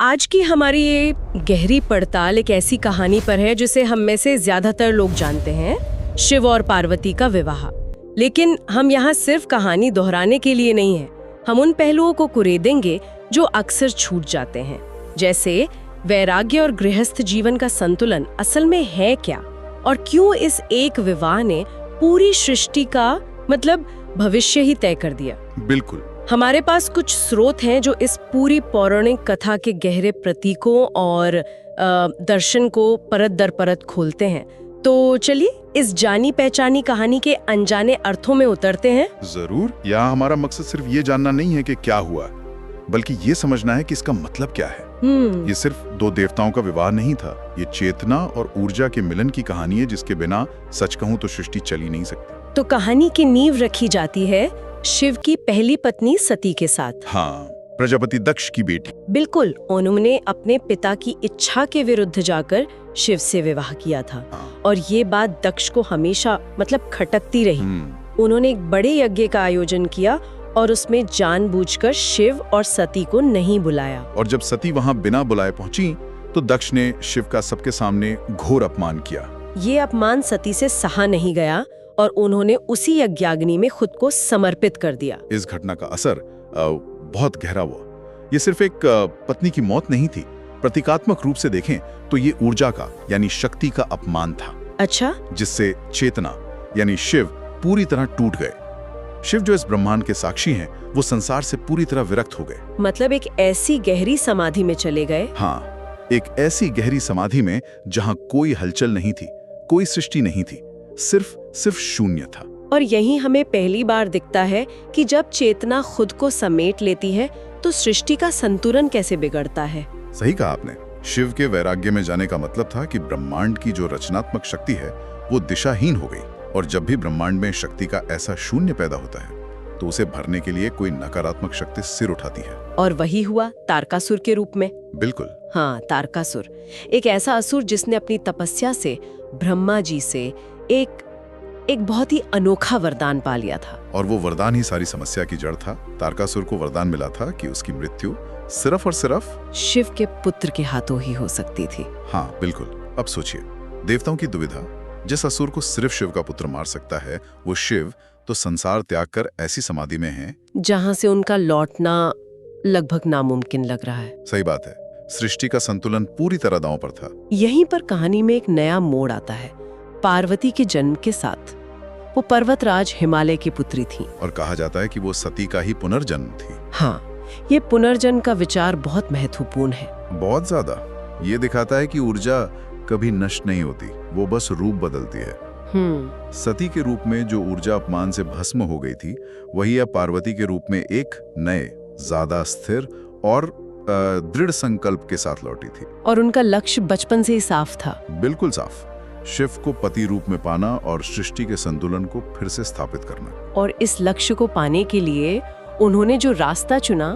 आज की हमारी ये गहरी पड़ताल एक ऐसी कहानी पर है जिसे हम में से ज्यादातर लोग जानते हैं, शिव और पार्वती का विवाह। लेकिन हम यहाँ सिर्फ कहानी दोहराने के लिए नहीं है, हम उन पहलुओं को कुरेदेंगे जो अक्सर छूट जाते हैं, जैसे वैराग्य और गृहस्थ जीवन का संतुलन असल में है क्या, और क्यों इस एक विवाह ने पूरी सृष्टि का मतलब भविष्य ही तय कर दिया। बिल्कुल। हमारे पास कुछ स्रोत हैं जो इस पूरी पौराणिक कथा के गहरे प्रतीकों और दर्शन को परत दर परत खोलते हैं। तो चलिए इस जानी पहचानी कहानी के अनजाने अर्थों में उतरते हैं। जरूर। यहाँ हमारा मकसद सिर्फ ये जानना नहीं है कि क्या हुआ, बल्कि ये समझना है कि इसका मतलब क्या है। ये सिर्फ दो देवताओं का विवाह नहीं था, ये चेतना और ऊर्जा के मिलन की कहानी है जिसके बिना सच कहूँ तो सृष्टि चल ही नहीं सकती। तो कहानी की नींव रखी जाती है शिव की पहली पत्नी सती के साथ। हाँ, प्रजापति दक्ष की बेटी। बिल्कुल, उन्होंने अपने पिता की इच्छा के विरुद्ध जाकर शिव से विवाह किया था। और ये बात दक्ष को हमेशा मतलब खटकती रही। उन्होंने एक बड़े यज्ञ का आयोजन किया और उसमें जानबूझकर शिव और सती को नहीं बुलाया। और जब सती वहाँ बिना बुलाए पहुंची तो दक्ष ने शिव का सबके सामने घोर अपमान किया। ये अपमान सती से सहा नहीं गया और उन्होंने उसी यज्ञाग्नि में खुद को समर्पित कर दिया। इस घटना का असर बहुत गहरा हुआ। ये सिर्फ एक पत्नी की मौत नहीं थी, प्रतीकात्मक रूप से देखें तो ये ऊर्जा का यानी शक्ति का अपमान था। अच्छा, जिससे चेतना यानी शिव पूरी तरह टूट गए। शिव जो इस ब्रह्मांड के साक्षी हैं, वो संसार से पूरी तरह विरक्त हो गए। मतलब एक ऐसी गहरी समाधि में चले गए। हाँ, एक ऐसी गहरी समाधि में जहाँ कोई हलचल नहीं थी, कोई सृष्टि नहीं थी, सिर्फ शून्य था। और यही हमें पहली बार दिखता है कि जब चेतना खुद को समेट लेती है तो सृष्टि का संतुलन कैसे बिगड़ता है। सही कहा आपने। शिव के वैराग्य में जाने का मतलब था कि ब्रह्मांड की जो रचनात्मक शक्ति है वो दिशाहीन हो गई। और जब भी ब्रह्मांड में शक्ति का ऐसा शून्य पैदा होता है तो उसे भरने के लिए कोई नकारात्मक शक्ति सिर उठाती है। और वही हुआ तारकासुर के रूप में। बिल्कुल। हाँ, तारकासुर एक ऐसा असुर जिसने अपनी तपस्या से ब्रह्मा जी से एक बहुत ही अनोखा वरदान पा लिया था। और वो वरदान ही सारी समस्या की जड़ था। तारकासुर को वरदान मिला था कि उसकी मृत्यु सिर्फ और सिर्फ शिव के पुत्र के हाथों ही हो सकती थी। हाँ बिल्कुल। अब सोचिए, देवताओं की दुविधा। जिस असुर को सिर्फ शिव का पुत्र मार सकता है, वो शिव तो संसार त्याग कर ऐसी समाधि में है जहाँ से उनका लौटना लगभग नामुमकिन लग रहा है। सही बात है। सृष्टि का संतुलन पूरी तरह दांव पर था। यहीं पर कहानी में एक नया मोड़ आता है। पार्वती के जन्म के साथ वो पर्वतराज हिमालय की पुत्री थी। और कहा जाता है कि वो सती का ही पुनर्जन्म थी। हाँ, ये पुनर्जन्म का विचार बहुत महत्वपूर्ण है। बहुत ज्यादा। ये दिखाता है कि ऊर्जा कभी नष्ट नहीं होती, वो बस रूप बदलती है। सती के रूप में जो ऊर्जा अपमान से भस्म हो गई थी, वही अब पार्वती के रूप में एक नए, ज्यादा स्थिर और दृढ़ संकल्प के साथ लौटी थी। और उनका लक्ष्य बचपन से ही साफ था। बिल्कुल साफ। शिव को पति रूप में पाना और सृष्टि के संतुलन को फिर से स्थापित करना। और इस लक्ष्य को पाने के लिए उन्होंने जो रास्ता चुना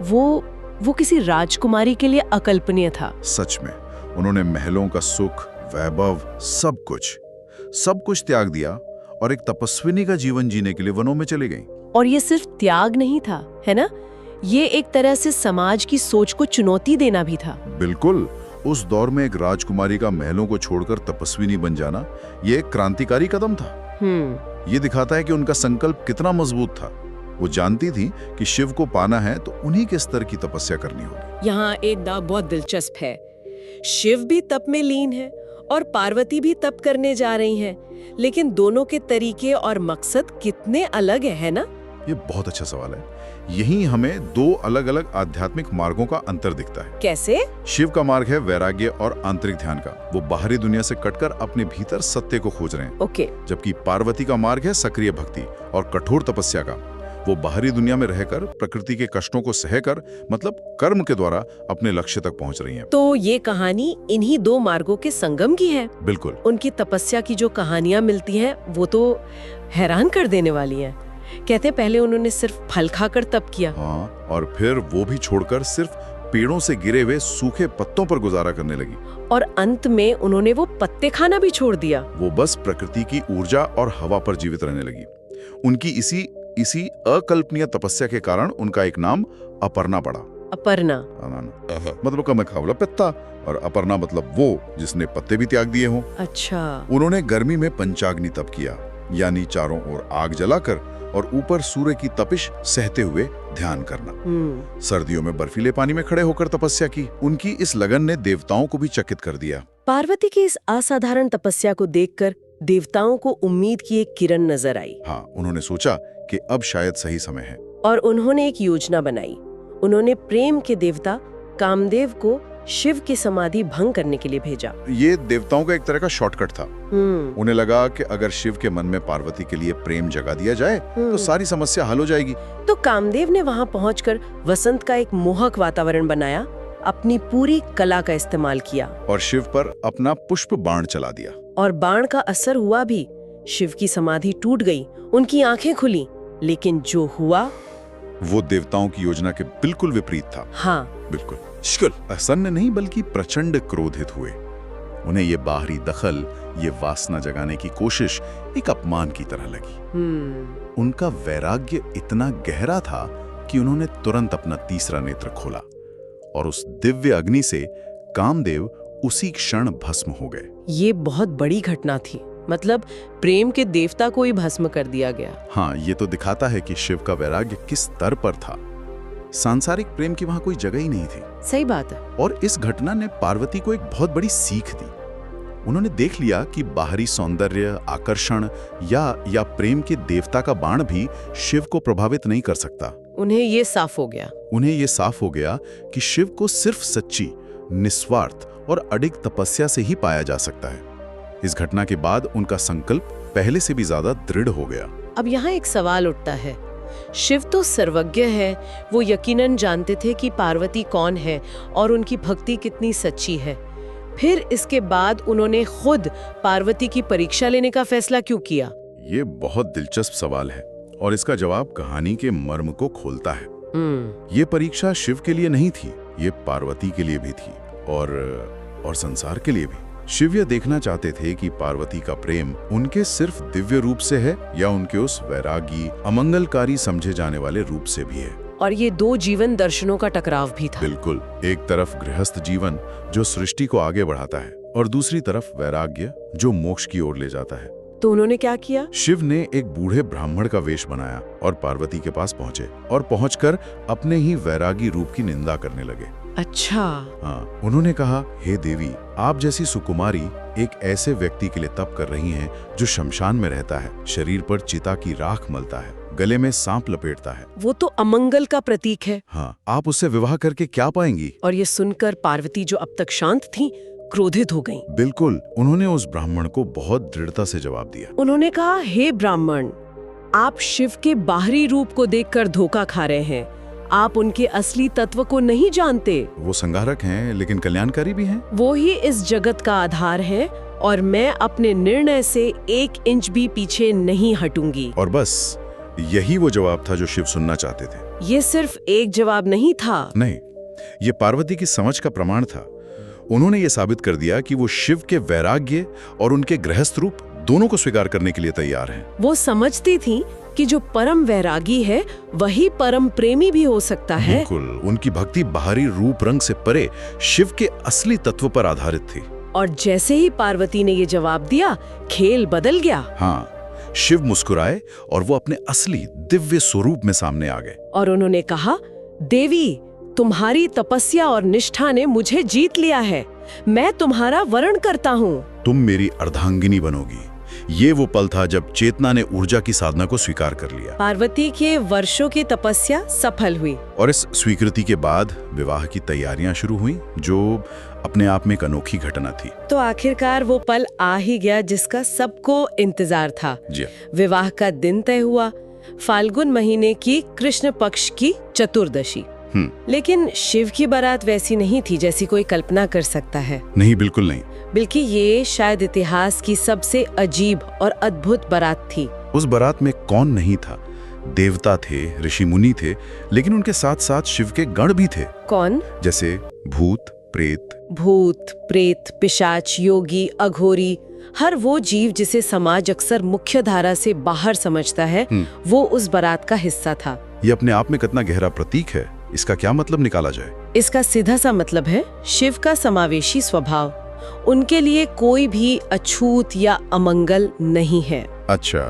वो किसी राजकुमारी के लिए अकल्पनीय था। सच में उन्होंने महलों का सुख, वैभव, सब कुछ त्याग दिया और एक तपस्विनी का जीवन जीने के लिए वनों में चली गईं। और ये सिर्फ त्याग नहीं था, है ना? ये एक तरह से समाज की सोच को चुनौती देना भी था। बिल्कुल। उस दौर में एक राजकुमारी का महलों को छोड़कर तपस्विनी बन जाना, ये एक क्रांतिकारी कदम था। ये दिखाता है कि उनका संकल्प कितना मजबूत था। वो जानती थी कि शिव को पाना है तो उन्हीं के स्तर की तपस्या करनी होगी। यहाँ एक बात बहुत दिलचस्प है। शिव भी तप में लीन है और पार्वती भी तप करने जा रही हैं, लेकिन दोनों के तरीके और मकसद कितने अलग है ना? ये बहुत अच्छा सवाल है। यही हमें दो अलग अलग आध्यात्मिक मार्गों का अंतर दिखता है। कैसे? शिव का मार्ग है वैराग्य और आंतरिक ध्यान का। वो बाहरी दुनिया से कटकर अपने भीतर सत्य को खोज रहे हैं। ओके। जबकि पार्वती का मार्ग है सक्रिय भक्ति और कठोर तपस्या का। वो बाहरी दुनिया में रहकर प्रकृति के कष्टों को सहकर मतलब कर्म के द्वारा अपने लक्ष्य तक पहुंच रही हैं। तो ये कहानी इन्हीं दो मार्गों के संगम की है। बिल्कुल। उनकी तपस्या की जो कहानियां मिलती हैं वो तो हैरान कर देने वाली हैं। कहते पहले उन्होंने सिर्फ फल खाकर तप किया। हाँ, और फिर वो भी छोड़कर सिर्फ पेड़ों से गिरे हुए सूखे पत्तों पर गुजारा करने लगी। और अंत में उन्होंने वो पत्ते खाना भी छोड़ दिया। वो बस प्रकृति की ऊर्जा और हवा पर जीवित रहने लगी। उनकी इसी अकल्पनीय तपस्या के कारण उनका एक नाम अपर्णा पड़ा। अपर्णा। मतलब का मखावला पत्ता, और अपर्णा मतलब वो जिसने पत्ते भी त्याग दिए हों। अच्छा। उन्होंने गर्मी में पंचाग्नि तप किया, यानी चारों ओर आग जलाकर और ऊपर सूर्य की तपिश सहते हुए ध्यान करना। सर्दियों में बर्फीले पानी में खड़े होकर तपस्या की। उनकी इस लगन ने देवताओं को भी चकित कर दिया। पार्वती की इस असाधारण तपस्या को देखकर देवताओं को उम्मीद की एक किरण नजर आई। हाँ, उन्होंने सोचा कि अब शायद सही समय है। और उन्होंने एक योजना बनाई। उन्होंने प्रेम के देवता कामदेव को शिव की समाधि भंग करने के लिए भेजा। ये देवताओं का एक तरह का शॉर्टकट था। उन्हें लगा कि अगर शिव के मन में पार्वती के लिए प्रेम जगा दिया जाए तो सारी समस्या हल हो जाएगी। तो कामदेव ने वहां पहुंचकर वसंत का एक मोहक वातावरण बनाया, अपनी पूरी कला का इस्तेमाल किया और शिव पर अपना पुष्प बाण चला दिया। और बाण का असर हुआ भी। शिव की समाधि टूट गई, उनकी आंखें खुली, लेकिन जो हुआ वो देवताओं की योजना के बिल्कुल विपरीत था। हाँ, बिल्कुल। प्रसन्न नहीं बल्कि प्रचंड क्रोधित हुए। उन्हें ये बाहरी दखल, ये वासना जगाने की कोशिश एक अपमान की तरह लगी। उनका वैराग्य इतना गहरा था कि उन्होंने तुरंत अपना तीसरा नेत्र खोला और उस दिव्य अग्नि से कामदेव उसी क्षण भस्म हो गए। ये बहुत बड़ी घटना थी। मतलब प्रेम के देवता को ही भस्म कर दिया गया। हाँ, ये तो दिखाता है कि शिव का वैराग्य किस स्तर पर था। सांसारिक प्रेम की वहां कोई जगह ही नहीं थी। सही बात है। और इस घटना ने पार्वती को एक बहुत बड़ी सीख दी। उन्होंने देख लिया कि बाहरी सौंदर्य, आकर्षण या प्रेम के देवता का बाण भी शिव को प्रभावित नहीं कर सकता। उन्हें ये साफ हो गया कि शिव को सिर्फ सच्ची, निस्वार्थ और अडिग तपस्या से ही पाया जा सकता है। इस घटना के बाद उनका संकल्प पहले से भी ज्यादा दृढ़ हो गया। अब यहाँ एक सवाल उठता है। शिव तो सर्वज्ञ है, वो यकीनन जानते थे कि पार्वती कौन है और उनकी भक्ति कितनी सच्ची है। फिर इसके बाद उन्होंने खुद पार्वती की परीक्षा लेने का फैसला क्यों किया? ये बहुत दिलचस्प सवाल है और इसका जवाब कहानी के मर्म को खोलता है। ये परीक्षा शिव के लिए नहीं थी, ये पार्वती के लिए भी थी और संसार के लिए भी। शिव यह देखना चाहते थे कि पार्वती का प्रेम उनके सिर्फ दिव्य रूप से है या उनके उस वैरागी, अमंगलकारी समझे जाने वाले रूप से भी है। और ये दो जीवन दर्शनों का टकराव भी था। बिल्कुल। एक तरफ गृहस्थ जीवन जो सृष्टि को आगे बढ़ाता है और दूसरी तरफ वैराग्य जो मोक्ष की ओर ले जाता है। तो उन्होंने क्या किया? शिव ने एक बूढ़े ब्राह्मण का वेश बनाया और पार्वती के पास पहुंचे और पहुंचकर अपने ही वैरागी रूप की निंदा करने लगे। अच्छा। हाँ, उन्होंने कहा, हे देवी, आप जैसी सुकुमारी एक ऐसे व्यक्ति के लिए तप कर रही हैं जो शमशान में रहता है, शरीर पर चिता की राख मलता है, गले में सांप लपेटता है। वो तो अमंगल का प्रतीक है। हाँ, आप उससे विवाह करके क्या पाएंगी? और ये सुनकर पार्वती, जो अब तक शांत थी, क्रोधित हो गईं। बिल्कुल। उन्होंने उस ब्राह्मण को बहुत दृढ़ता से जवाब दिया। उन्होंने कहा, हे ब्राह्मण, आप शिव के बाहरी रूप को देखकर धोखा खा रहे हैं। आप उनके असली तत्व को नहीं जानते। वो संहारक हैं लेकिन कल्याणकारी भी हैं। वो ही इस जगत का आधार है और मैं अपने निर्णय से 1 इंच भी पीछे नहीं हटूंगी। और बस यही वो जवाब था जो शिव सुनना चाहते थे। ये सिर्फ एक जवाब नहीं था। नहीं, ये पार्वती की समझ का प्रमाण था। उन्होंने ये साबित कर दिया कि वो शिव के वैराग्य और उनके गृहस्थ रूप दोनों को स्वीकार करने के लिए तैयार हैं। वो समझती थी कि जो परम वैरागी है वही परम प्रेमी भी हो सकता है। बिल्कुल। उनकी भक्ति बाहरी रूप रंग से परे शिव के असली तत्व पर आधारित थी। और जैसे ही पार्वती ने ये जवाब दिया, खेल बदल गया। हाँ, शिव मुस्कुराए और वो अपने असली दिव्य स्वरूप में सामने आ गए। और उन्होंने कहा, देवी, तुम्हारी तपस्या और निष्ठा ने मुझे जीत लिया है। मैं तुम्हारा वरण करता हूँ। तुम मेरी अर्धांगिनी बनोगी। ये वो पल था जब चेतना ने ऊर्जा की साधना को स्वीकार कर लिया। पार्वती के वर्षों की तपस्या सफल हुई और इस स्वीकृति के बाद विवाह की तैयारियां शुरू हुई, जो अपने आप में एक अनोखी घटना थी। तो आखिरकार वो पल आ ही गया जिसका सबको इंतजार था। विवाह का दिन तय हुआ, फाल्गुन महीने की कृष्ण पक्ष की चतुर्दशी। लेकिन शिव की बारात वैसी नहीं थी जैसी कोई कल्पना कर सकता है। नहीं, बिल्कुल नहीं। बल्कि ये शायद इतिहास की सबसे अजीब और अद्भुत बारात थी। उस बारात में कौन नहीं था? देवता थे, ऋषि मुनि थे, लेकिन उनके साथ साथ शिव के गण भी थे। कौन? जैसे भूत प्रेत, पिशाच, योगी, अघोरी, हर वो जीव जिसे समाज अक्सर मुख्य धारा से बाहर समझता है, वो उस बारात का हिस्सा था। ये अपने आप में कितना गहरा प्रतीक है। इसका क्या मतलब निकाला जाए? इसका सीधा सा मतलब है शिव का समावेशी स्वभाव। उनके लिए कोई भी अछूत या अमंगल नहीं है। अच्छा।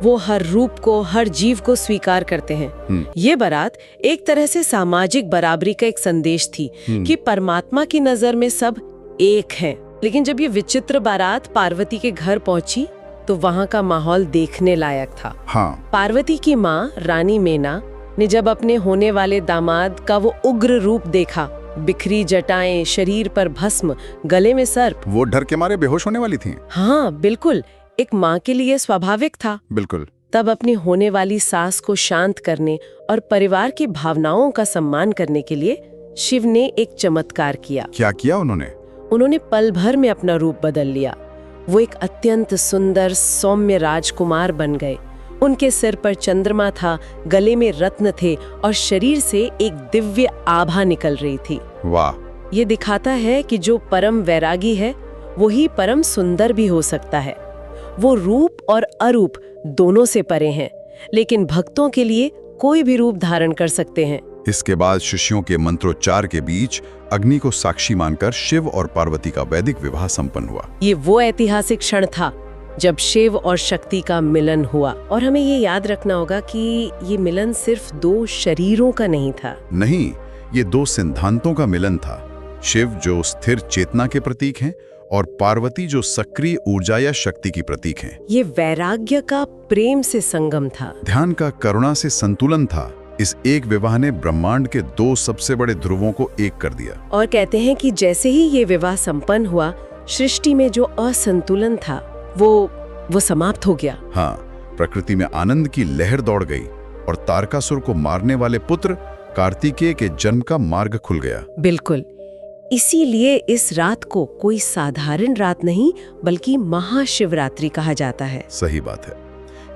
वो हर रूप को, हर जीव को स्वीकार करते हैं। ये बारात एक तरह से सामाजिक बराबरी का एक संदेश थी कि परमात्मा की नजर में सब एक हैं। लेकिन जब ये विचित्र बारात पार्वती के घर पहुंची तो वहाँ का माहौल देखने लायक था। हाँ। पार्वती की माँ रानी मेना ने जब अपने होने वाले दामाद का वो उग्र रूप देखा, बिखरी जटाएं, शरीर पर भस्म, गले में सर्प, वो डर के मारे बेहोश होने वाली थीं। हाँ बिल्कुल, एक माँ के लिए स्वाभाविक था। बिल्कुल। तब अपनी होने वाली सास को शांत करने और परिवार की भावनाओं का सम्मान करने के लिए शिव ने एक चमत्कार किया। क्या किया उन्होंने? उन्होंने पल भर में अपना रूप बदल लिया। वो एक अत्यंत सुंदर सौम्य राजकुमार बन गए। उनके सिर पर चंद्रमा था, गले में रत्न थे और शरीर से एक दिव्य आभा निकल रही थी। वाह! ये दिखाता है कि जो परम वैरागी है वही परम सुंदर भी हो सकता है। वो रूप और अरूप दोनों से परे हैं, लेकिन भक्तों के लिए कोई भी रूप धारण कर सकते हैं। इसके बाद शिष्यों के मंत्रोच्चार के बीच अग्नि को साक्षी मानकर शिव और पार्वती का वैदिक विवाह संपन्न हुआ। ये वो ऐतिहासिक क्षण था जब शिव और शक्ति का मिलन हुआ। और हमें ये याद रखना होगा कि ये मिलन सिर्फ दो शरीरों का नहीं था। नहीं, ये दो सिद्धांतों का मिलन था। शिव जो स्थिर चेतना के प्रतीक हैं और पार्वती जो सक्रिय ऊर्जा या शक्ति की प्रतीक हैं। ये वैराग्य का प्रेम से संगम था, ध्यान का करुणा से संतुलन था। इस एक विवाह ने ब्रह्मांड के दो सबसे बड़े ध्रुवों को एक कर दिया। और कहते हैं कि जैसे ही ये विवाह संपन्न हुआ, सृष्टि में जो असंतुलन था वो समाप्त हो गया। हाँ, प्रकृति में आनंद की लहर दौड़ गई और तारकासुर को मारने वाले पुत्र कार्तिकेय के जन्म का मार्ग खुल गया। बिल्कुल। इसीलिए इस रात को कोई साधारण रात नहीं बल्कि महाशिवरात्रि कहा जाता है। सही बात है।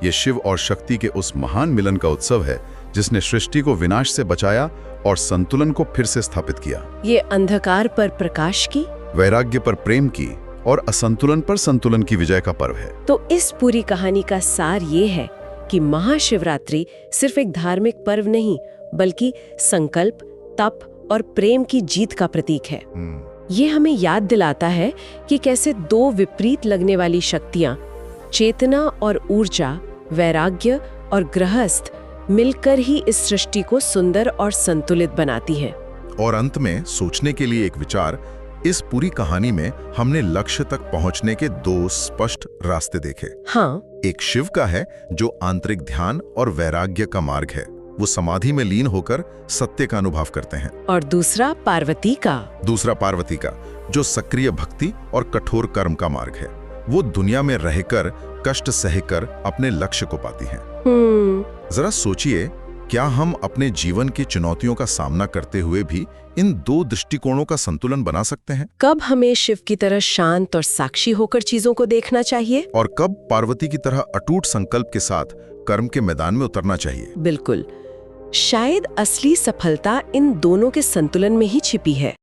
ये शिव और शक्ति के उस महान मिलन का उत्सव है जिसने सृष्टि को विनाश से बचाया और संतुलन को फिर से स्थापित किया। ये अंधकार पर प्रकाश की, वैराग्य पर प्रेम की और असंतुलन पर संतुलन की विजय का पर्व है। तो इस पूरी कहानी का सार ये है कि महाशिवरात्रि सिर्फ एक धार्मिक पर्व नहीं बल्कि संकल्प, तप और प्रेम की जीत का प्रतीक है। ये हमें याद दिलाता है कि कैसे दो विपरीत लगने वाली शक्तियां, चेतना और ऊर्जा, वैराग्य और गृहस्थ, मिलकर ही इस सृष्टि को सुंदर और संतुलित बनाती हैं। और अंत में सोचने के लिए एक विचार, इस पूरी कहानी में हमने लक्ष्य तक पहुंचने के दो स्पष्ट रास्ते देखे। हाँ, एक शिव का है जो आंतरिक ध्यान और वैराग्य का मार्ग है, वो समाधि में लीन होकर सत्य का अनुभव करते हैं। और दूसरा पार्वती का जो सक्रिय भक्ति और कठोर कर्म का मार्ग है, वो दुनिया में रहकर कष्ट सहकर अपने लक्ष्य को पाती हैं। जरा सोचिए, क्या हम अपने जीवन की चुनौतियों का सामना करते हुए भी इन दो दृष्टिकोणों का संतुलन बना सकते हैं? कब हमें शिव की तरह शांत और साक्षी होकर चीजों को देखना चाहिए और कब पार्वती की तरह अटूट संकल्प के साथ कर्म के मैदान में उतरना चाहिए? बिल्कुल। शायद असली सफलता इन दोनों के संतुलन में ही छिपी है।